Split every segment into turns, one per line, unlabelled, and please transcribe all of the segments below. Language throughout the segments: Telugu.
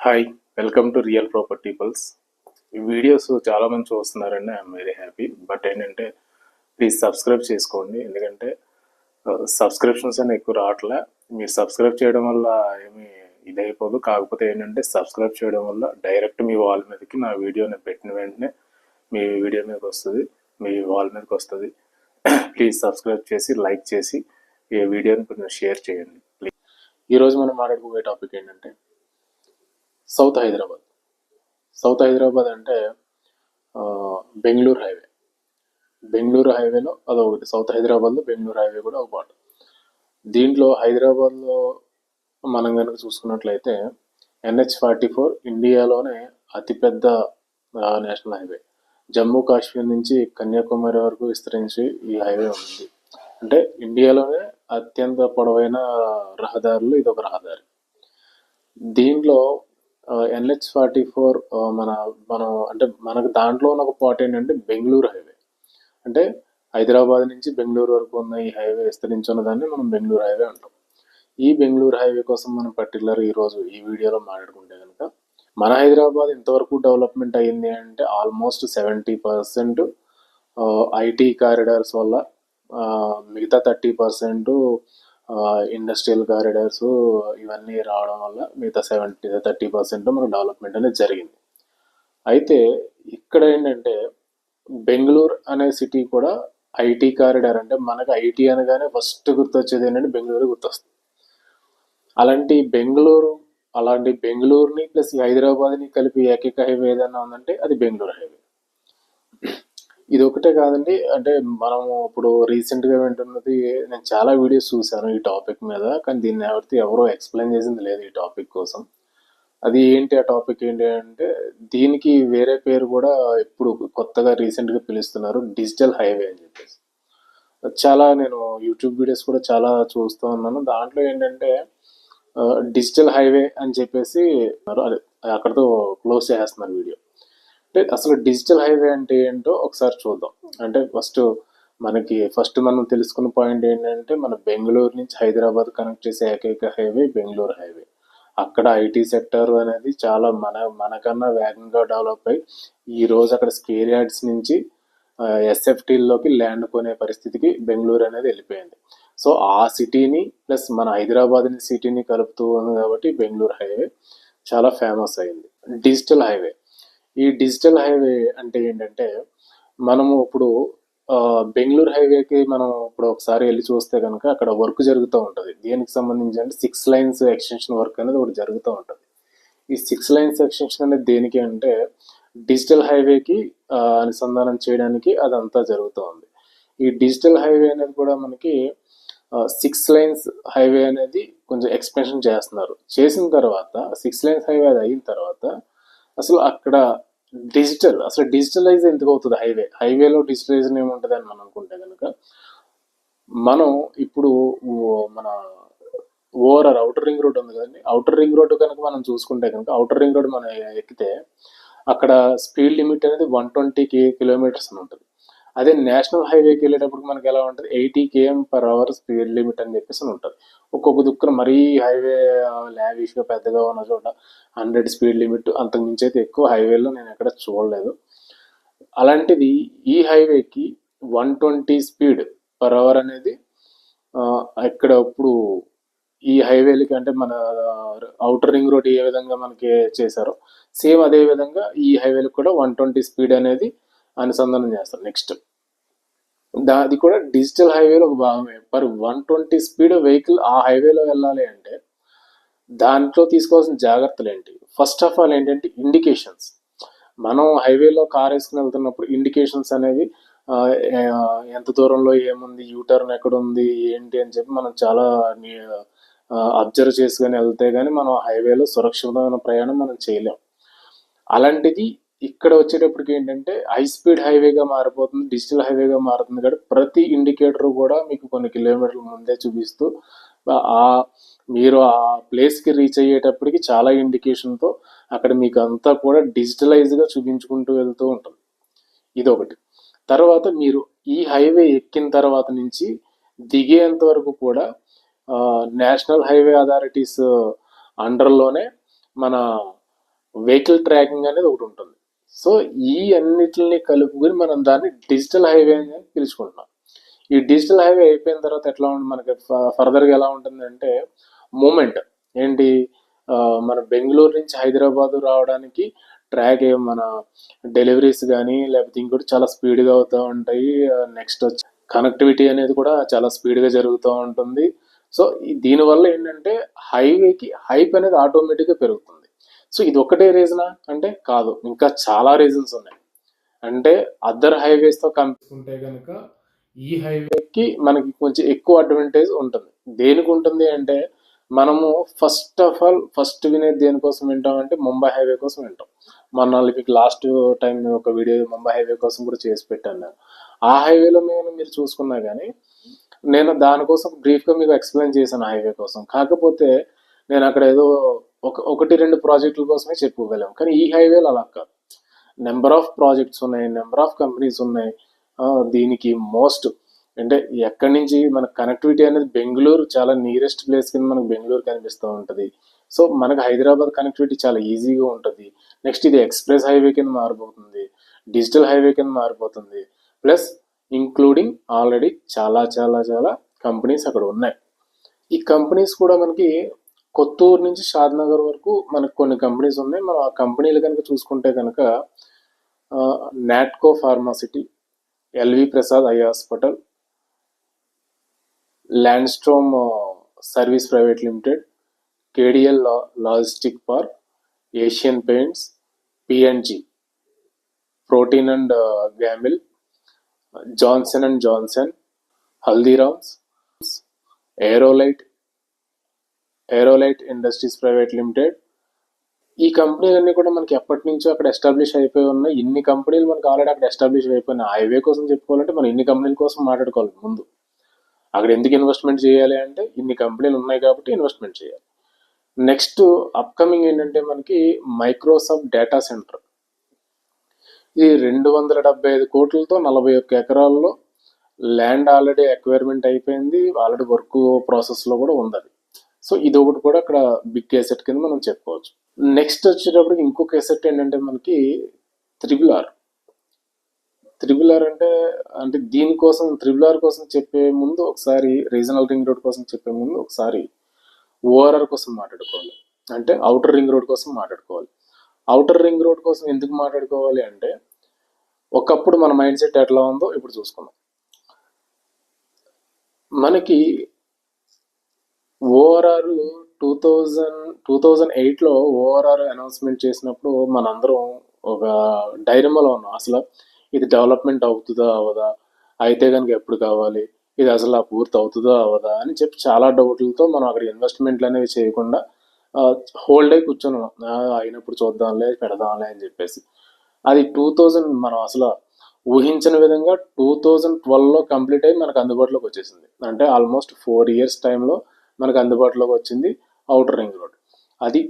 Hi, welcome to real property pulse. ఈ వీడియోస్ చాలా మంది చూస్తున్నారండి. I'm very happy. బట్ ఏంటంటే ప్లీజ్ సబ్స్క్రైబ్ చేసుకోండి. ఎందుకంటే సబ్స్క్రిప్షన్స్ అని ఎక్కువ రావట్లే. మీరు సబ్స్క్రైబ్ చేయడం వల్ల ఏమి ఇదైపోదు. కాకపోతే ఏంటంటే సబ్స్క్రైబ్ చేయడం వల్ల డైరెక్ట్ మీ వాల్ మీదకి నా వీడియోని పెట్టిన వెంటనే మీ వీడియో మీదకి వస్తుంది, మీ వాల్ మీదకి వస్తుంది. ప్లీజ్ సబ్స్క్రైబ్ చేసి లైక్ చేసి ఈ వీడియోని కొంచెం షేర్ చేయండి ప్లీజ్. ఈరోజు మనం మాట్లాడుకోబోయే టాపిక్ ఏంటంటే సౌత్ హైదరాబాద్ అంటే బెంగళూరు హైవే. బెంగళూరు హైవేలో అదొకటి. సౌత్ హైదరాబాద్లో బెంగళూరు హైవే కూడా ఒక పార్ట్. దీంట్లో హైదరాబాద్లో మనం కనుక చూసుకున్నట్లయితే NH-44 ఇండియాలోనే అతిపెద్ద నేషనల్ హైవే. జమ్మూ కాశ్మీర్ నుంచి కన్యాకుమారి వరకు విస్తరించి ఈ హైవే ఉంది. అంటే ఇండియాలోనే అత్యంత పొడవైన రహదారులు ఇదొక రహదారి. దీంట్లో NH-44 మనం అంటే మనకు దాంట్లో ఉన్న ఒక పార్ట్ ఏంటంటే బెంగళూరు హైవే. అంటే హైదరాబాద్ నుంచి బెంగళూరు వరకు ఉన్న ఈ హైవే విస్తరించున్న దాన్ని మనం బెంగళూరు హైవే అంటాం. ఈ బెంగళూరు హైవే కోసం మనం పర్టికులర్ ఈరోజు ఈ వీడియోలో మాట్లాడుకుంటే కనుక మన హైదరాబాద్ ఇంతవరకు డెవలప్మెంట్ అయ్యింది అంటే ఆల్మోస్ట్ 70% IT కారిడార్స్ వల్ల, మిగతా 30% ఇండస్ట్రియల్ కారిడార్స్ ఇవన్నీ రావడం వల్ల మిగతా 30% మనకు డెవలప్మెంట్ అనేది జరిగింది. అయితే ఇక్కడ ఏంటంటే బెంగళూరు అనే సిటీ కూడా IT కారిడార్. అంటే మనకు IT అనగానే ఫస్ట్ గుర్తొచ్చేది ఏంటంటే బెంగళూరు గుర్తొస్తుంది. అలాంటి బెంగళూరుని ప్లస్ హైదరాబాద్ని కలిపి ఏకైక హైవే ఏదైనా ఉందంటే అది బెంగళూరు హైవే. ఇది ఒకటే కాదండి. అంటే మనము ఇప్పుడు రీసెంట్గా వింటున్నది, నేను చాలా వీడియోస్ చూశాను ఈ టాపిక్ మీద, కానీ దీన్ని ఎవరో ఎక్స్ప్లెయిన్ చేసింది లేదు ఈ టాపిక్ కోసం. అది ఏంటి, ఆ టాపిక్ ఏంటి అంటే దీనికి వేరే పేరు కూడా ఇప్పుడు కొత్తగా రీసెంట్గా పిలుస్తున్నారు, డిజిటల్ హైవే అని చెప్పేసి. చాలా నేను యూట్యూబ్ వీడియోస్ కూడా చాలా చూస్తూ ఉన్నాను. దాంట్లో ఏంటంటే డిజిటల్ హైవే అని చెప్పేసి అదే అక్కడతో క్లోజ్ చేసేస్తున్నారు వీడియో. అంటే అసలు డిజిటల్ హైవే అంటే ఏంటో ఒకసారి చూద్దాం. అంటే ఫస్ట్ మనం తెలుసుకున్న పాయింట్ ఏంటంటే మన బెంగళూరు నుంచి హైదరాబాద్ కనెక్ట్ చేసే ఏకైక హైవే బెంగళూరు హైవే. అక్కడ IT సెక్టర్ అనేది చాలా మనకన్నా వేగంగా డెవలప్ అయ్యి ఈరోజు అక్కడ స్క్వేర్ యార్డ్స్ నుంచి SFTలోకి ల్యాండ్ కొనే పరిస్థితికి బెంగళూరు అనేది వెళ్ళిపోయింది. సో ఆ సిటీని ప్లస్ మన హైదరాబాద్ సిటీని కలుపుతూ ఉంది కాబట్టి బెంగళూరు హైవే చాలా ఫేమస్ అయింది. Digital highway. ఈ డిజిటల్ హైవే అంటే ఏంటంటే మనము ఇప్పుడు బెంగళూరు హైవేకి మనం ఇప్పుడు ఒకసారి వెళ్ళి చూస్తే కనుక అక్కడ వర్క్ జరుగుతూ ఉంటుంది. దేనికి సంబంధించి అంటే 6 లైన్స్ ఎక్స్టెన్షన్ వర్క్ అనేది ఒకటి జరుగుతూ ఉంటుంది. ఈ 6 లైన్స్ ఎక్స్టెన్షన్ అనేది దేనికి అంటే డిజిటల్ హైవేకి అనుసంధానం చేయడానికి అదంతా జరుగుతూ ఉంది. ఈ డిజిటల్ హైవే అనేది కూడా మనకి 6 లైన్స్ హైవే అనేది కొంచెం ఎక్స్పెన్షన్ చేస్తున్నారు. చేసిన తర్వాత 6 లైన్స్ హైవే అది అయిన తర్వాత అసలు అక్కడ డిజిటలైజ్ ఎందుకు అవుతుంది హైవేలో డిజిటలైజేషన్ ఏముంటుంది అని మనం అనుకుంటే కనుక, మనం ఇప్పుడు మన ఓవరాల్ అవుటర్ రింగ్ రోడ్ ఉంది కదండి. అవుటర్ రింగ్ రోడ్ కనుక మనం చూసుకుంటే కనుక అవుటర్ రింగ్ రోడ్ మనం ఎక్కితే అక్కడ స్పీడ్ లిమిట్ అనేది 120 కిలోమీటర్స్ అని ఉంటుంది. అదే నేషనల్ హైవేకి వెళ్ళేటప్పుడు మనకి ఎలా ఉంటుంది, 80 km/h స్పీడ్ లిమిట్ అని చెప్పేసి ఉంటుంది. ఒక్కొక్క దుక్కున మరీ హైవే లావిష్గా పెద్దగా ఉన్న చోట 100 స్పీడ్ లిమిట్, అంతకుమించి అయితే ఎక్కువ హైవేలో నేను ఎక్కడ చూడలేదు. అలాంటిది ఈ హైవేకి 120 స్పీడ్/h అనేది ఇక్కడ ఇప్పుడు ఈ హైవేలకి అంటే మన అవుటర్ రింగ్ రోడ్ ఏ విధంగా మనకి చేశారో సేమ్ అదే విధంగా ఈ హైవేలకు కూడా 120 స్పీడ్ అనేది అనుసంధానం చేస్తారు. నెక్స్ట్ అది కూడా డిజిటల్ హైవేలో ఒక భాగమే. మరి 120 స్పీడ్ వెహికల్ ఆ హైవేలో వెళ్ళాలి అంటే దాంట్లో తీసుకోవాల్సిన జాగ్రత్తలు ఏంటి? ఫస్ట్ ఆఫ్ ఆల్ ఏంటంటే ఇండికేషన్స్. మనం హైవేలో కార్ వేసుకుని వెళ్తున్నప్పుడు ఇండికేషన్స్ అనేవి ఎంత దూరంలో ఏముంది, యూటర్న్ ఎక్కడ ఉంది ఏంటి అని చెప్పి మనం చాలా అబ్జర్వ్ చేసుకుని వెళ్తే కానీ మనం హైవేలో సురక్షితమైన ప్రయాణం మనం చేయలేం. అలాంటిది ఇక్కడ వచ్చేటప్పటికి ఏంటంటే హై స్పీడ్ హైవేగా మారిపోతుంది, డిజిటల్ హైవేగా మారుతుంది. కాబట్టి ప్రతి ఇండికేటర్ కూడా మీకు కొన్ని కిలోమీటర్ల ముందే చూపిస్తూ మీరు ఆ ప్లేస్కి రీచ్ అయ్యేటప్పటికి చాలా ఇండికేషన్తో అక్కడ మీకు అంతా కూడా డిజిటలైజ్గా చూపించుకుంటూ వెళ్తూ ఉంటుంది. ఇదొకటి. తర్వాత మీరు ఈ హైవే ఎక్కిన తర్వాత నుంచి దిగేంత వరకు కూడా నేషనల్ హైవే అథారిటీస్ అండర్లోనే మన వెహికల్ ట్రాకింగ్ అనేది ఒకటి ఉంటుంది. సో ఈ అన్నిటిని కలుపుకొని మనం దాన్ని డిజిటల్ హైవే అని పిలుచుకుంటున్నాం. ఈ డిజిటల్ హైవే అయిపోయిన తర్వాత ఎట్లా ఉంటుంది మనకి ఫర్దర్గా ఎలా ఉంటుంది అంటే మూమెంట్ ఏంటి, మన బెంగళూరు నుంచి హైదరాబాద్ రావడానికి ట్రాక్ మన డెలివరీస్ కానీ లేకపోతే ఇంకోటి చాలా స్పీడ్గా అవుతూ ఉంటాయి. నెక్స్ట్ వచ్చి కనెక్టివిటీ అనేది కూడా చాలా స్పీడ్గా జరుగుతూ ఉంటుంది. సో దీనివల్ల ఏంటంటే హైవేకి హైప్ అనేది ఆటోమేటిక్గా పెరుగుతుంది. సో ఇది ఒకటే రీజనా అంటే కాదు, ఇంకా చాలా రీజన్స్ ఉన్నాయి. అంటే అదర్ హైవేస్తో కంపేర్ కనుక ఈ హైవేకి మనకి కొంచెం ఎక్కువ అడ్వాంటేజ్ ఉంటుంది. దేనికి ఉంటుంది అంటే మనము ఫస్ట్ వినేది దేనికోసం వింటామంటే ముంబై హైవే కోసం వింటాం. మొన్న మీకు లాస్ట్ టైం ఒక వీడియో ముంబై హైవే కోసం కూడా చేసి పెట్టాను నేను. ఆ హైవేలో మీరు చూసుకున్నా కానీ నేను దానికోసం బ్రీఫ్గా మీకు ఎక్స్ప్లెయిన్ చేశాను హైవే కోసం. కాకపోతే నేను అక్కడ ఏదో ఒకటి రెండు ప్రాజెక్టుల కోసమే చెప్పుకోగలం. కానీ ఈ హైవేలో అలా కాదు, నెంబర్ ఆఫ్ ప్రాజెక్ట్స్ ఉన్నాయి, నెంబర్ ఆఫ్ కంపెనీస్ ఉన్నాయి. దీనికి మోస్ట్ అంటే ఎక్కడి నుంచి మన కనెక్టివిటీ అనేది బెంగళూరు చాలా నియరెస్ట్ ప్లేస్ కింద మనకు బెంగళూరు కనిపిస్తూ ఉంటుంది. సో మనకు హైదరాబాద్ కనెక్టివిటీ చాలా ఈజీగా ఉంటుంది. నెక్స్ట్ ఇది ఎక్స్ప్రెస్ హైవే కింద మారిపోతుంది, డిజిటల్ హైవే కింద మారిపోతుంది. ప్లస్ ఇంక్లూడింగ్ ఆల్రెడీ చాలా చాలా చాలా కంపెనీస్ అక్కడ ఉన్నాయి. ఈ కంపెనీస్ కూడా మనకి కొత్తూరు నుంచి షాద్నగర్ వరకు మనకు కొన్ని కంపెనీస్ ఉన్నాయి. మనం ఆ కంపెనీలు కనుక చూసుకుంటే కనుక Natco pharma city, L V Prasad eye hospital, Landstrom service private limited, K D L logistic park, Asian paints, P N G, Procter and Gamble, Johnson and Johnson, Haldirams, Aerolite industries private limited. ఈ కంపెనీలన్నీ కూడా మనకి ఎప్పటి నుంచో అక్కడ ఎస్టాబ్లిష్ అయిపోయి ఉన్నాయి. ఇన్ని కంపెనీలు మనకు ఆల్రెడీ అక్కడ ఎస్టాబ్లిష్ అయిపోయినాయి. హైవే కోసం చెప్పుకోవాలంటే మనం ఇన్ని కంపెనీల కోసం మాట్లాడుకోవాలి. ముందు అక్కడ ఎందుకు ఇన్వెస్ట్మెంట్ చేయాలి అంటే ఇన్ని కంపెనీలు ఉన్నాయి కాబట్టి ఇన్వెస్ట్మెంట్ చేయాలి. నెక్స్ట్ అప్కమింగ్ ఏంటంటే మనకి మైక్రోసాఫ్ట్ డేటా సెంటర్. ఇది 275 కోట్లతో 41 ఎకరాల్లో ల్యాండ్ ఆల్రెడీ అక్వైర్మెంట్ అయిపోయింది, ఆల్రెడీ వర్క్ ప్రాసెస్లో కూడా ఉంది. సో ఇది ఒకటి కూడా అక్కడ బిగ్ ఎసెట్ కింద మనం చెప్పుకోవచ్చు. నెక్స్ట్ వచ్చేటప్పటికి ఇంకొక ఎసెట్ ఏంటంటే మనకి త్రిబుల్ ఆర్ అంటే దీనికోసం త్రిబుల్ ఆర్ కోసం చెప్పే ముందు ఒకసారి రీజనల్ రింగ్ రోడ్ కోసం చెప్పే ముందు ఒకసారి ఓఆర్ఆర్ కోసం మాట్లాడుకోవాలి. అంటే అవుటర్ రింగ్ రోడ్ కోసం మాట్లాడుకోవాలి. అవుటర్ రింగ్ రోడ్ కోసం ఎందుకు మాట్లాడుకోవాలి అంటే ఒకప్పుడు మన మైండ్ సెట్ ఎట్లా ఉందో ఇప్పుడు చూసుకుందాం. మనకి ఓఆర్ఆర్ 2008లో ఓఆర్ఆర్ అనౌన్స్మెంట్ చేసినప్పుడు మనందరం ఒక డైరమాలో ఉన్నాం. అసలు ఇది డెవలప్మెంట్ అవుతుందా అవదా, అయితే కనుక ఎప్పుడు కావాలి, ఇది అసలు పూర్తి అవుతుందా అవదా అని చెప్పి చాలా డౌట్లతో మనం అక్కడ ఇన్వెస్ట్మెంట్లు అనేవి చేయకుండా హోల్డ్ అయి కూర్చున్నాం. అయినప్పుడు చూద్దాంలే పెడదాంలే అని చెప్పేసి. అది 2000 మనం అసలు ఊహించిన విధంగా 2012లో కంప్లీట్ అయ్యి మనకు అందుబాటులోకి వచ్చేసింది. అంటే ఆల్మోస్ట్ 4 years టైంలో మనకు అందుబాటులోకి వచ్చింది అవుటర్ రింగ్ రోడ్. అది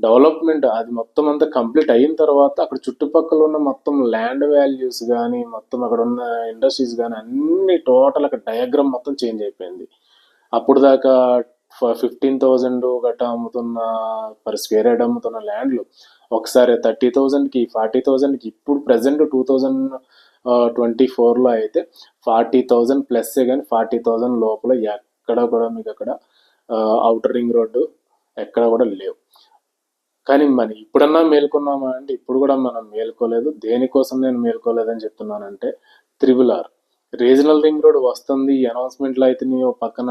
డెవలప్మెంట్ అది మొత్తం అంతా కంప్లీట్ అయిన తర్వాత అక్కడ చుట్టుపక్కల ఉన్న మొత్తం ల్యాండ్ వాల్యూస్ కానీ మొత్తం అక్కడ ఉన్న ఇండస్ట్రీస్ కానీ అన్ని టోటల్ అక్కడ డయాగ్రామ్ మొత్తం చేంజ్ అయిపోయింది. అప్పుడు దాకా 15,000 గట్టా అమ్ముతున్న పర్ స్క్వేర్ యార్డ్ అమ్ముతున్న ల్యాండ్లు ఒకసారి 30,000కి 40,000కి, ఇప్పుడు ప్రజెంట్ 2024లో అయితే 40,000 ప్లస్సే, కానీ 40,000 లోపల ఎక్కడ కూడా మీకు అక్కడ అవుటర్ రింగ్ రోడ్డు ఎక్కడ కూడా లేవు. కానీ మరి ఇప్పుడన్నా మేల్కొన్నామా అంటే ఇప్పుడు కూడా మనం మేల్కోలేదు. దేనికోసం నేను మేల్కోలేదని చెప్తున్నానంటే triple R regional ring road వస్తుంది. ఈ అనౌన్స్మెంట్లు అయితే ఓ పక్కన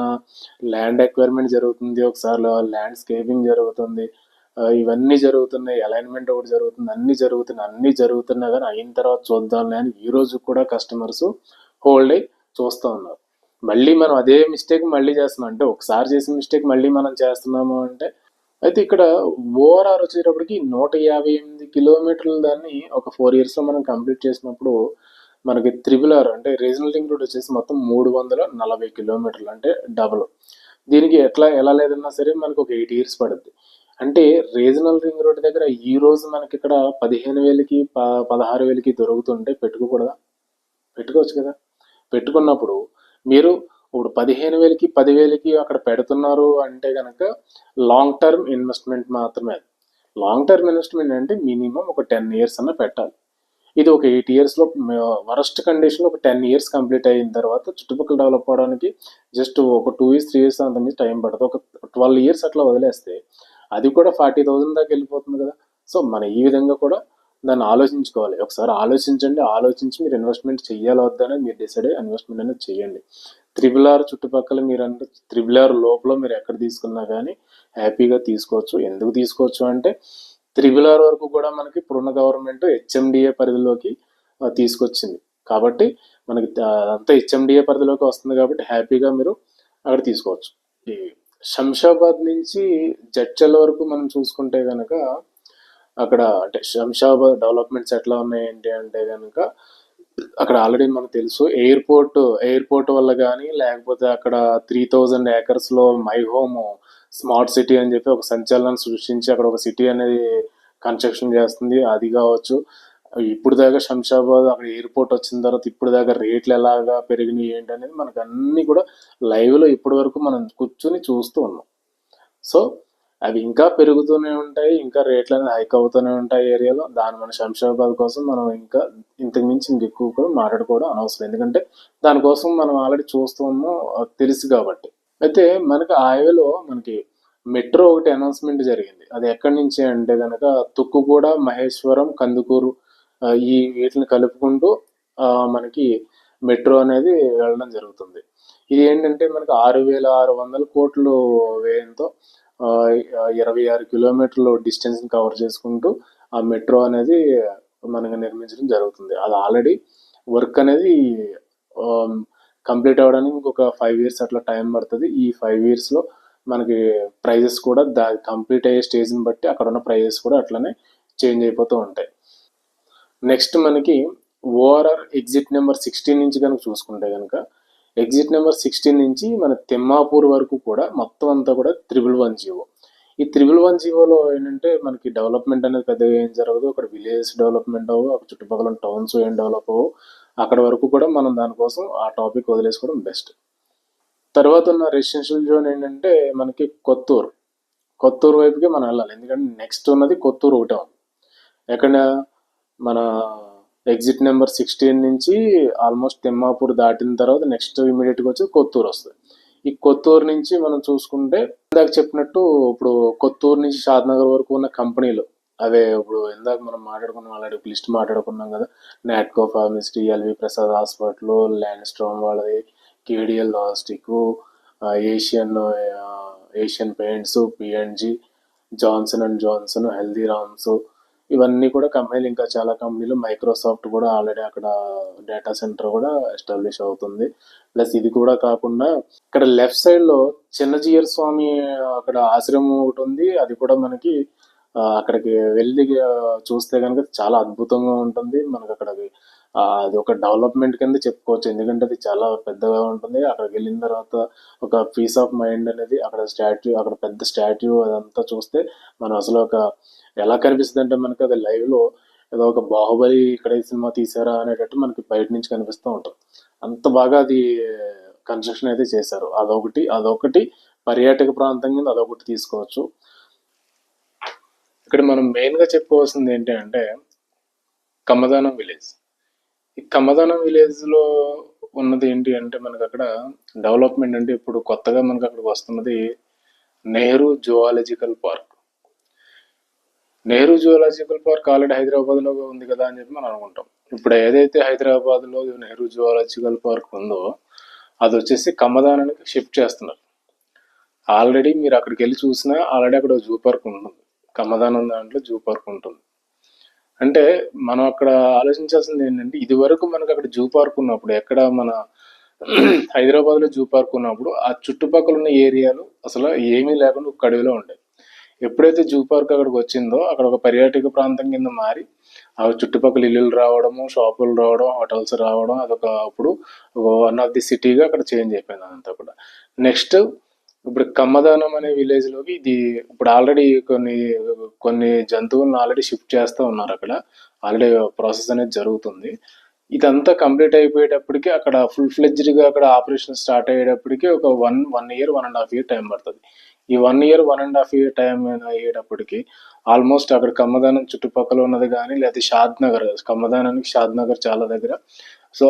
ల్యాండ్ ఎక్వైర్మెంట్ జరుగుతుంది, ఒకసారి ల్యాండ్స్కేపింగ్ జరుగుతుంది, ఇవన్నీ జరుగుతున్నాయి, అలైన్మెంట్ ఒకటి జరుగుతుంది, అన్నీ జరుగుతున్నా కానీ అయిన తర్వాత చూద్దాంలే అని ఈ రోజు కూడా కస్టమర్స్ హోల్డ్ అయ్యి చూస్తూ ఉన్నారు. మళ్ళీ మనం అదే మిస్టేక్ మళ్ళీ చేస్తున్నాం అంటే ఒకసారి చేసిన మిస్టేక్ మళ్ళీ మనం చేస్తున్నాము అంటే. అయితే ఇక్కడ ఓఆర్ఆర్ వచ్చేటప్పటికి 158 కిలోమీటర్లు దాన్ని ఒక 4 yearsలో మనం కంప్లీట్ చేసినప్పుడు మనకి త్రిబుల్ ఆర్ అంటే రీజనల్ రింగ్ రోడ్ వచ్చేసి మొత్తం 340 కిలోమీటర్లు, అంటే డబుల్. దీనికి ఎలా లేదన్నా సరే మనకు ఒక 8 years పడుద్ది. అంటే రీజనల్ రింగ్ రోడ్ దగ్గర ఈ రోజు మనకి ఇక్కడ 15,000కి 16,000కి దొరుకుతుంటే పెట్టుకోకూడదా? పెట్టుకోవచ్చు కదా. పెట్టుకున్నప్పుడు మీరు ఇప్పుడు 15,000కి 10,000కి అక్కడ పెడుతున్నారు అంటే కనుక లాంగ్ టర్మ్ ఇన్వెస్ట్మెంట్ మాత్రమే. లాంగ్ టర్మ్ ఇన్వెస్ట్మెంట్ అంటే మినిమం ఒక 10 ఇయర్స్ అన్న పెట్టాలి. ఇది ఒక 8 ఇయర్స్లో వరస్ట్ కండిషన్లో ఒక 10 ఇయర్స్ కంప్లీట్ అయిన తర్వాత చుట్టుపక్కల డెవలప్ అవడానికి జస్ట్ ఒక 2 ఇయర్స్ 3 ఇయర్స్ అంత మీద టైం పడుతుంది. ఒక 12 ఇయర్స్ అట్లా వదిలేస్తే అది కూడా 40,000 దాకా వెళ్ళిపోతుంది కదా. సో మనం ఈ విధంగా కూడా దాన్ని ఆలోచించుకోవాలి. ఒకసారి ఆలోచించండి, ఆలోచించి మీరు ఇన్వెస్ట్మెంట్ చేయాలి వద్దని మీరు డిసైడ్ అయ్యి ఇన్వెస్ట్మెంట్ అనేది చేయండి. త్రిబుల్ ఆర్ చుట్టుపక్కల మీరు అంటే త్రిబుల్ ఆర్ లోపల మీరు ఎక్కడ తీసుకున్నా కానీ హ్యాపీగా తీసుకోవచ్చు. ఎందుకు తీసుకోవచ్చు అంటే త్రిబుల్ ఆర్ వరకు కూడా మనకి ఇప్పుడున్న గవర్నమెంట్ హెచ్ఎండిఏ పరిధిలోకి తీసుకొచ్చింది కాబట్టి మనకి అంతా హెచ్ఎండిఏ పరిధిలోకి వస్తుంది కాబట్టి హ్యాపీగా మీరు అక్కడ తీసుకోవచ్చు. ఈ శంషాబాద్ నుంచి జడ్చల్ వరకు మనం చూసుకుంటే కనుక అక్కడ అంటే శంషాబాద్ డెవలప్మెంట్స్ ఎట్లా ఉన్నాయి ఏంటి అంటే కనుక అక్కడ ఆల్రెడీ మనకు తెలుసు ఎయిర్పోర్ట్ వల్ల కానీ లేకపోతే అక్కడ 3,000 ఏకర్స్లో మై హోమ్ స్మార్ట్ సిటీ అని చెప్పి ఒక సంచలనం సృష్టించి అక్కడ ఒక సిటీ అనేది కన్స్ట్రక్షన్ చేస్తుంది. అది కావచ్చు, ఇప్పుడు దాకా శంషాబాద్ అక్కడ ఎయిర్పోర్ట్ వచ్చిన తర్వాత ఇప్పుడు దాకా రేట్లు ఎలాగా పెరిగినాయి ఏంటి అనేది మనకు అన్నీ కూడా లైవ్లో ఇప్పటి వరకు మనం కూర్చొని చూస్తూ ఉన్నాం. సో అవి ఇంకా పెరుగుతూనే ఉంటాయి, ఇంకా రేట్లు అనేది హైక్ అవుతూనే ఉంటాయి ఏరియాలో. దాని మన శంషాబాద్ కోసం మనం ఇంకా ఇంతకు మించి ఇంకెక్కువ కూడా మాట్లాడుకోవడం అనవసరం, ఎందుకంటే దానికోసం మనం ఆల్రెడీ చూస్తున్నాం తెలుసు కాబట్టి. అయితే మనకి ఆ హైవేలో మనకి మెట్రో ఒకటి అనౌన్స్మెంట్ జరిగింది. అది ఎక్కడి నుంచి అంటే కనుక తుక్కుగూడ, మహేశ్వరం, కందుకూరు ఈ వీటిని కలుపుకుంటూ మనకి మెట్రో అనేది వెళ్ళడం జరుగుతుంది. ఇది ఏంటంటే మనకి 6,600 కోట్లు వ్యయంతో 26 కిలోమీటర్లు డిస్టెన్స్ని కవర్ చేసుకుంటూ ఆ మెట్రో అనేది మనకి నిర్మించడం జరుగుతుంది. అది ఆల్రెడీ వర్క్ అనేది కంప్లీట్ అవ్వడానికి ఇంకొక 5 ఇయర్స్ అట్లా టైం పడుతుంది. ఈ 5 ఇయర్స్లో మనకి ప్రైజెస్ కూడా కంప్లీట్ అయ్యే స్టేజ్ని బట్టి అక్కడ ఉన్న ప్రైజెస్ కూడా అట్లనే చేంజ్ అయిపోతూ ఉంటాయి. నెక్స్ట్ మనకి ఓఆర్ఆర్ ఎగ్జిట్ నెంబర్ 16 నుంచి కనుక చూసుకుంటే కనుక ఎగ్జిట్ నెంబర్ 16 నుంచి మన తిమ్మాపూర్ వరకు కూడా మొత్తం అంతా కూడా 111 జీవో. ఈ 111 జీవోలో ఏంటంటే మనకి డెవలప్మెంట్ అనేది పెద్దగా ఏం జరగదు. అక్కడ విలేజెస్ డెవలప్మెంట్ అవ్వు, అక్కడ చుట్టుపక్కల టౌన్స్ ఏం డెవలప్ అవ్వు, అక్కడ వరకు కూడా మనం దానికోసం ఆ టాపిక్ వదిలేసుకోవడం బెస్ట్. తర్వాత ఉన్న రెసిడెన్షియల్ జోన్ ఏంటంటే మనకి కొత్తూరు వైపుకి మనం వెళ్ళాలి, ఎందుకంటే నెక్స్ట్ ఉన్నది కొత్తూరు ఒకటే ఉంది. ఎక్కడ మన ఎగ్జిట్ నెంబర్ 16 నుంచి ఆల్మోస్ట్ తిమ్మాపూర్ దాటిన తర్వాత నెక్స్ట్ ఇమీడియట్గా వచ్చి కొత్తూరు వస్తుంది. ఈ కొత్తూరు నుంచి మనం చూసుకుంటే ఇందాక చెప్పినట్టు ఇప్పుడు కొత్తూరు నుంచి షాద్నగర్ వరకు ఉన్న కంపెనీలు అవే ఇప్పుడు ఇందాక మనం మాట్లాడుకున్నాం, ఆల్రెడీ లిస్ట్ మాట్లాడుకున్నాం కదా. Natco pharma city, L V Prasad hospital, land stone వాళ్ళది, K D L logistic, Asian paints, P N G, Johnson and Johnson, Haldirams, ఇవన్నీ కూడా కంపెనీలు. ఇంకా చాలా కంపెనీలు, మైక్రోసాఫ్ట్ కూడా ఆల్రెడీ అక్కడ డేటా సెంటర్ కూడా ఎస్టాబ్లిష్ అవుతుంది. ప్లస్ ఇది కూడా కాకుండా ఇక్కడ లెఫ్ట్ సైడ్లో చిన్నజీయర్ స్వామి అక్కడ ఆశ్రమం ఒకటి ఉంది. అది కూడా మనకి అక్కడికి వెళ్ళి చూస్తే కనుక చాలా అద్భుతంగా ఉంటుంది. మనకు అక్కడ అది ఒక డెవలప్మెంట్ కింద చెప్పుకోవచ్చు, ఎందుకంటే అది చాలా పెద్దగా ఉంటుంది. అక్కడికి వెళ్ళిన తర్వాత ఒక పీస్ ఆఫ్ మైండ్ అనేది అక్కడ పెద్ద స్టాట్యూ అదంతా చూస్తే మనం అసలు ఎలా కనిపిస్తుంది అంటే మనకి అది లైవ్లో ఏదో ఒక బాహుబలి ఇక్కడ సినిమా తీసారా అనేటట్టు మనకి బయట నుంచి కనిపిస్తూ ఉంటుంది. అంత బాగా అది కన్స్ట్రక్షన్ అయితే చేశారు. అదొకటి పర్యాటక ప్రాంతం కింద అదొకటి తీసుకోవచ్చు. ఇక్కడ మనం మెయిన్గా చెప్పుకోవాల్సింది ఏంటి అంటే కమ్మదానం విలేజ్. ఈ కమ్మదానం విలేజ్లో ఉన్నది ఏంటి అంటే మనకు అక్కడ డెవలప్మెంట్ అంటే ఇప్పుడు కొత్తగా మనకు అక్కడికి వస్తున్నది Nehru zoological park. Nehru zoological park already హైదరాబాద్లో ఉంది కదా అని చెప్పి మనం అనుకుంటాం. ఇప్పుడు ఏదైతే హైదరాబాద్లో నెహ్రూ జువాలజికల్ పార్క్ ఉందో అది వచ్చేసి కమ్మదానానికి షిఫ్ట్ చేస్తున్నారు. ఆల్రెడీ మీరు అక్కడికి వెళ్ళి చూసినా ఆల్రెడీ అక్కడ జూ పార్క్ ఉంటుంది. కమ్మదానం దాంట్లో జూ పార్క్ ఉంటుంది. అంటే మనం అక్కడ ఆలోచించాల్సింది ఏంటంటే ఇది వరకు మనకు అక్కడ జూ పార్క్ ఉన్నప్పుడు ఎక్కడ మన హైదరాబాద్లో జూ పార్క్ ఉన్నప్పుడు ఆ చుట్టుపక్కల ఉన్న ఏరియాలు అసలు ఏమీ లేకుండా ఒక అడవిలో ఉంటాయి. ఎప్పుడైతే జూ పార్క్ అక్కడికి వచ్చిందో అక్కడ ఒక పర్యాటక ప్రాంతం కింద మారి ఆ చుట్టుపక్కల ఇల్లులు రావడము, షాపులు రావడం, హోటల్స్ రావడం, అదొక అప్పుడు వన్ ఆఫ్ ది సిటీగా అక్కడ చేంజ్ అయిపోయింది అదంతా కూడా. నెక్స్ట్ ఇప్పుడు కమ్మదానం అనే విలేజ్లోకి ఇది ఇప్పుడు ఆల్రెడీ కొన్ని జంతువులను ఆల్రెడీ షిఫ్ట్ చేస్తూ ఉన్నారు. అక్కడ ఆల్రెడీ ప్రాసెస్ అనేది జరుగుతుంది. ఇదంతా కంప్లీట్ అయిపోయేటప్పటికి అక్కడ ఫుల్ ఫ్లెడ్జ్డ్గా అక్కడ ఆపరేషన్ స్టార్ట్ అయ్యేటప్పటికి ఒక వన్ ఇయర్ 1.5 ఇయర్ టైం పడుతుంది. ఈ 1 ఇయర్ 1.5 ఇయర్ టైం అయ్యేటప్పటికి ఆల్మోస్ట్ అక్కడ కమ్మదానం చుట్టుపక్కల ఉన్నది కానీ, లేకపోతే షాద్ నగర్, కమ్మదానానికి షాద్ నగర్ చాలా దగ్గర. సో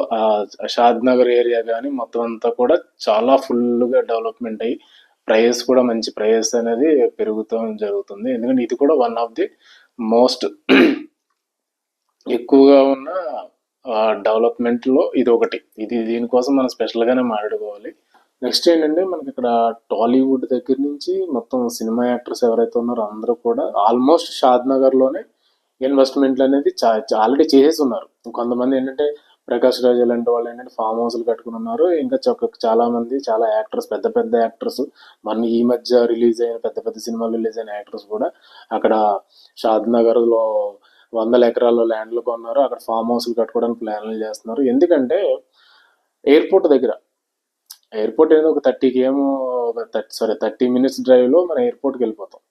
షాద్ నగర్ ఏరియా కానీ మొత్తం అంతా కూడా చాలా ఫుల్గా డెవలప్మెంట్ అయ్యి ప్రైస్ కూడా మంచి ప్రైస్ అనేది పెరుగుతూ జరుగుతుంది. ఎందుకంటే ఇది కూడా వన్ ఆఫ్ ది మోస్ట్ ఎక్కువగా ఉన్న డెవలప్మెంట్లో ఇది ఒకటి. దీనికోసం మనం స్పెషల్గానే మాట్లాడుకోవాలి. నెక్స్ట్ ఏంటంటే మనకి ఇక్కడ టాలీవుడ్ దగ్గర నుంచి మొత్తం సినిమా యాక్టర్స్ ఎవరైతే ఉన్నారో అందరూ కూడా ఆల్మోస్ట్ షాద్ నగర్లోనే ఇన్వెస్ట్మెంట్లు అనేది ఆల్రెడీ చేసేసి ఉన్నారు. కొంతమంది ఏంటంటే ప్రకాష్ రాజ్ లాంటి వాళ్ళు ఏంటంటే ఫామ్ హౌస్లు కట్టుకుని ఉన్నారు. ఇంకా చాలా మంది చాలా యాక్టర్స్, పెద్ద పెద్ద యాక్టర్స్, మన ఈ మధ్య రిలీజ్ అయిన పెద్ద పెద్ద సినిమాలు రిలీజ్ అయిన యాక్టర్స్ కూడా అక్కడ షాద్ నగర్లో 100 ఎకరాల్లో ల్యాండ్లు కొన్నారు. అక్కడ ఫామ్ హౌస్లు కట్టుకోవడానికి ప్లాన్లు చేస్తున్నారు. ఎందుకంటే ఎయిర్పోర్ట్ దగ్గర, ఎయిర్పోర్ట్ అనేది ఒక 30 మినిట్స్ డ్రైవ్లో మన ఎయిర్పోర్ట్కి వెళ్ళిపోతాం.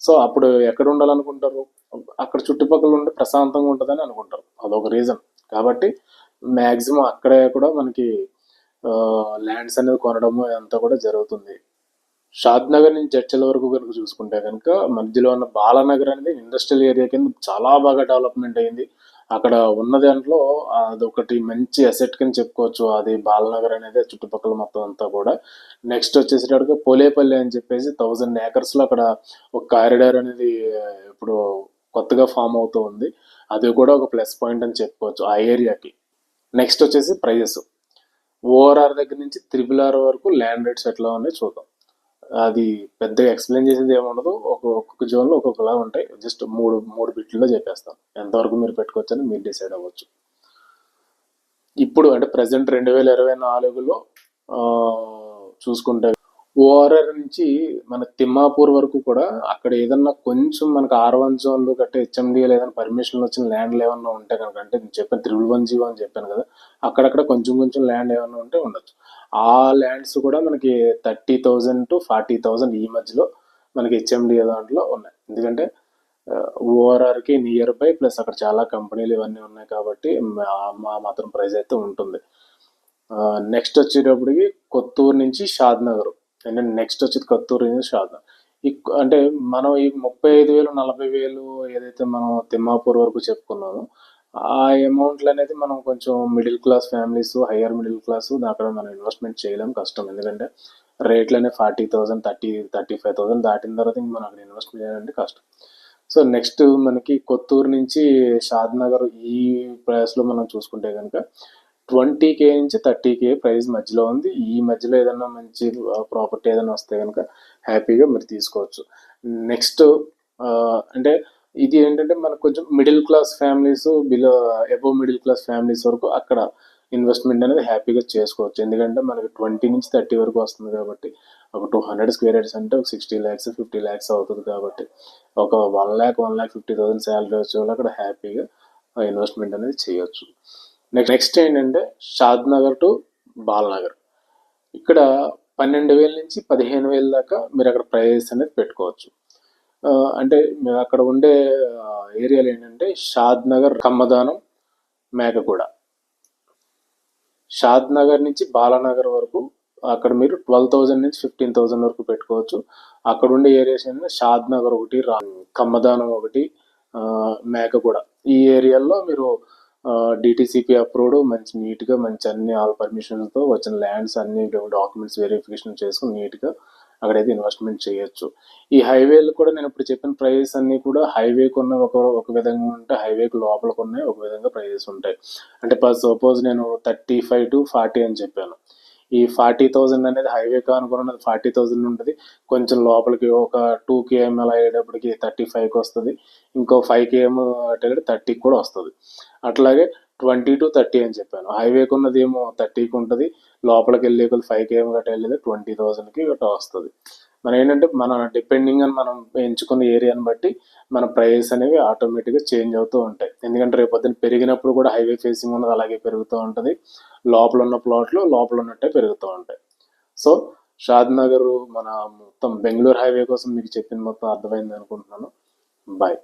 సో అప్పుడు ఎక్కడ ఉండాలనుకుంటారు? అక్కడ చుట్టుపక్కల ఉండి ప్రశాంతంగా ఉంటుందని అనుకుంటారు. అదొక రీజన్. కాబట్టి మ్యాక్సిమం అక్కడే కూడా మనకి ల్యాండ్స్ అనేది కొనడము అంతా కూడా జరుగుతుంది. షాద్ నగర్ నుంచి చర్చల వరకు కనుక చూసుకుంటే కనుక మధ్యలో ఉన్న బాలానగర్ అనేది ఇండస్ట్రియల్ ఏరియా కింద చాలా బాగా డెవలప్మెంట్ అయింది. అక్కడ ఉన్న దాంట్లో అదొకటి మంచి అసెట్ కింద చెప్పుకోవచ్చు. అది బాలనగర్ అనేది చుట్టుపక్కల మొత్తం అంతా కూడా. నెక్స్ట్ వచ్చేసేటప్పటికి పోలేపల్లి అని చెప్పేసి 1000 acres అక్కడ ఒక కారిడార్ అనేది ఇప్పుడు కొత్తగా ఫామ్ అవుతూ ఉంది. అది కూడా ఒక ప్లస్ పాయింట్ అని చెప్పుకోవచ్చు ఆ ఏరియాకి. నెక్స్ట్ వచ్చేసి ప్రైజెస్. ఓఆర్ఆర్ దగ్గర నుంచి RRR వరకు ల్యాండ్ రేట్స్ ఎట్లా ఉన్నాయి చూద్దాం. అది పెద్దగా ఎక్స్ప్లెయిన్ చేసేది ఏముండదు. ఒక్కొక్క జోన్లో ఒక్కొక్కలా ఉంటాయి. జస్ట్ మూడు బిట్లలో చెప్పేస్తాం. ఎంతవరకు మీరు పెట్టుకోవచ్చని మీరు డిసైడ్ అవ్వచ్చు. ఇప్పుడు అంటే ప్రజెంట్ 2024లో చూసుకుంటే ఓఆర్ఆర్ నుంచి మన తిమ్మాపూర్ వరకు కూడా అక్కడ ఏదన్నా కొంచెం మనకు R1 జోన్లు గట్టే HMDA ఏదైనా పర్మిషన్లు వచ్చిన ల్యాండ్లు ఏమన్నా ఉంటే కనుక, అంటే నేను చెప్పాను 110 అని చెప్పాను కదా, అక్కడక్కడ కొంచెం ల్యాండ్ ఏమన్నా ఉంటే ఉండొచ్చు. ఆ ల్యాండ్స్ కూడా మనకి 30,000 to 40,000 ఈ మధ్యలో మనకి HMDA దాంట్లో ఉన్నాయి. ఎందుకంటే ఓఆర్ఆర్కి నియర్ బై, ప్లస్ అక్కడ చాలా కంపెనీలు ఇవన్నీ ఉన్నాయి కాబట్టి మా మాత్రం ప్రైస్ అయితే ఉంటుంది. నెక్స్ట్ వచ్చేటప్పటికి కొత్తూరు నుంచి షాద్ నగర్. అంటే నెక్స్ట్ వచ్చేది కొత్తూరు నుంచి షాద్ నగర్. అంటే మనం ఈ 35,000 40,000 ఏదైతే మనం తిమ్మాపూర్ వరకు చెప్పుకున్నామో ఆ అమౌంట్లు అనేది మనం కొంచెం middle class families, higher middle class అక్కడ మనం ఇన్వెస్ట్మెంట్ చేయలేం, కష్టం. ఎందుకంటే రేట్లు అనేవి 40,000 35,000 దాటిన తర్వాత ఇంక మనం అక్కడ ఇన్వెస్ట్మెంట్ చేయాలంటే కష్టం. సో నెక్స్ట్ మనకి కొత్తూరు నుంచి షాద్ నగర్ ఈ ప్రైస్లో మనం చూసుకుంటే కనుక 20K నుంచి 30K ప్రైస్ మధ్యలో ఉంది. ఈ మధ్యలో ఏదైనా మంచి ప్రాపర్టీ ఏదైనా వస్తే కనుక హ్యాపీగా మీరు తీసుకోవచ్చు. నెక్స్ట్ అంటే ఇది ఏంటంటే మనకు కొంచెం middle class families, above middle class families వరకు అక్కడ ఇన్వెస్ట్మెంట్ అనేది హ్యాపీగా చేసుకోవచ్చు. ఎందుకంటే మనకి 20 నుంచి 30 వరకు వస్తుంది కాబట్టి ఒక 200 స్క్వేర్ యార్డ్స్ అంటే ఒక 60 lakhs 50 lakhs అవుతుంది. కాబట్టి ఒక 1,50,000 శాలరీ వచ్చే వాళ్ళు అక్కడ హ్యాపీగా ఇన్వెస్ట్మెంట్ అనేది చేయొచ్చు. నెక్స్ట్ ఏంటంటే షాద్ నగర్ టు బాలనగర్. ఇక్కడ 12,000 నుంచి 15,000 దాకా మీరు అక్కడ ప్రైస్ అనేది పెట్టుకోవచ్చు. అంటే అక్కడ ఉండే ఏరియాలు ఏంటంటే షాద్ నగర్, కమ్మదానం, మేకగూడ. షాద్ నగర్ నుంచి బాలానగర్ వరకు అక్కడ మీరు 12,000 నుంచి 15,000 వరకు పెట్టుకోవచ్చు. అక్కడ ఉండే ఏరియాస్ ఏంటంటే షాద్ నగర్ ఒకటి, కమ్మదానం ఒకటి, మేకగూడ. ఈ ఏరియాల్లో మీరు DTCP అప్రూవ్డ్ మంచి నీట్గా మంచి అన్ని ఆల్ పర్మిషన్స్తో వచ్చిన ల్యాండ్స్ అన్ని డాక్యుమెంట్స్ వెరిఫికేషన్ చేసుకుని నీట్గా అక్కడైతే ఇన్వెస్ట్మెంట్ చేయొచ్చు. ఈ హైవేలు కూడా నేను ఇప్పుడు చెప్పిన ప్రైస్ అన్నీ కూడా హైవేకి ఉన్న ఒక విధంగా ఉంటాయి, హైవేకి లోపలికి ఉన్నాయి ఒక విధంగా ప్రైజెస్ ఉంటాయి. అంటే సపోజ్ నేను 35 to 40 అని చెప్పాను. ఈ 40,000 అనేది హైవే కానుకున్నది 40,000 ఉంటుంది. కొంచెం లోపలికి ఒక 2 km అలా అయ్యేటప్పటికి 35కి వస్తుంది. ఇంకో 5 km అంటే 30కి కూడా వస్తుంది. అట్లాగే 20 to 30 అని చెప్పాను. హైవేకి ఉన్నది ఏమో 30కి ఉంటుంది, లోపలికి వెళ్ళే 5 km గట్రా వెళ్ళేది 20,000కి గట్రా వస్తుంది. మనం ఏంటంటే డిపెండింగ్ అని మనం ఎంచుకున్న ఏరియాని బట్టి మన ప్రైస్ అనేవి ఆటోమేటిక్గా చేంజ్ అవుతూ ఉంటాయి. ఎందుకంటే రేపు పొద్దున్న పెరిగినప్పుడు కూడా హైవే ఫేసింగ్ ఉన్నది అలాగే పెరుగుతూ ఉంటుంది, లోపల ఉన్న ప్లాట్లు లోపల ఉన్నట్టే పెరుగుతూ ఉంటాయి. సో షాద్ నగర్ మన మొత్తం బెంగళూరు హైవే కోసం మీకు చెప్పింది మొత్తం అర్థమైంది అనుకుంటున్నాను. బాయ్.